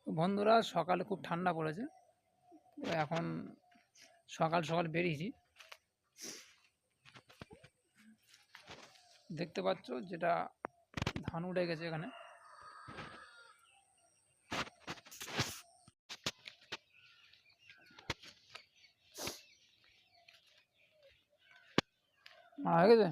তো বন্ধুরা, সকালে খুব ঠান্ডা পড়েছে। তো এখন সকাল সকাল বেরিয়েছি। দেখতে পাচ্ছ যেটা ধান উঠে গেছে এখানে। হয়ে গেছে।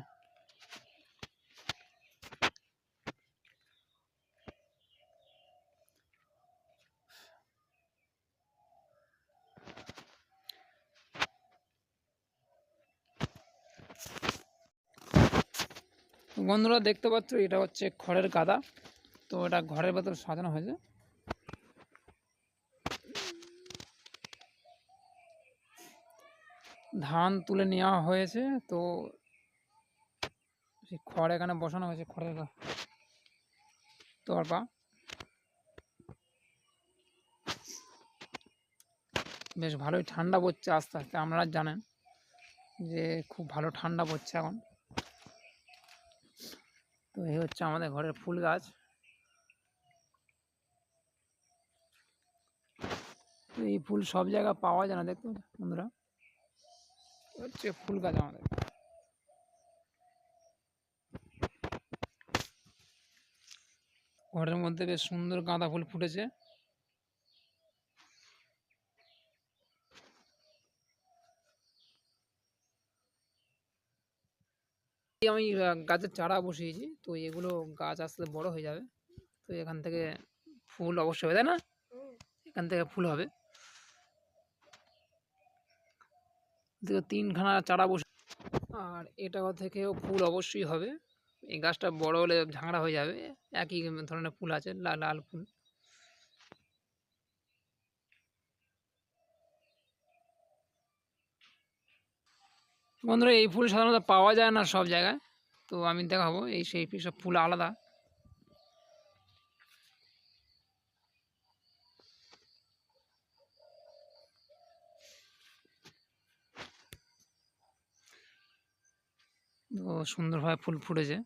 বন্ধুরা দেখতে পাচ্ছ এটা হচ্ছে খড়ের গাদা। তো এটা ঘরের ভেতর সাজানো হয়েছে। ধান তুলে নেওয়া হয়েছে। তো সেই খড় এখানে বসানো হয়েছে, খড়ের তোরপা। বেশ ভালোই ঠান্ডা পড়ছে আস্তে আস্তে। আপনারা জানেন যে খুব ভালো ঠান্ডা পড়ছে এখন। তো এই হচ্ছে আমাদের ঘরের ফুল গাছ। তো এই ফুল সব জায়গায় পাওয়া যায় না, দেখতে বন্ধুরা। হচ্ছে ফুল গাছ আমাদের। ঘরের মধ্যে বেশ সুন্দর গাঁদা ফুল ফুটেছে। আমি গাছের চারা বসিয়েছি। তো এগুলো গাছ আসলে বড় হয়ে যাবে। তো এখান থেকে ফুল অবশ্যই হবে, তাই না? এখান থেকে ফুল হবে। তিনখানা চারা বসে, আর এটা থেকেও ফুল অবশ্যই হবে। এই গাছটা বড় হলে ঝাংড়া হয়ে যাবে। একই ধরনের ফুল আছে, লাল লাল ফুল। বন্ধুরা, এই ফুল সাধারণত পাওয়া যায় না সব জায়গায়। তো আমি দেখাবো এই সেই সব ফুল আলাদা। তো সুন্দরভাবে ফুল ফুটেছে।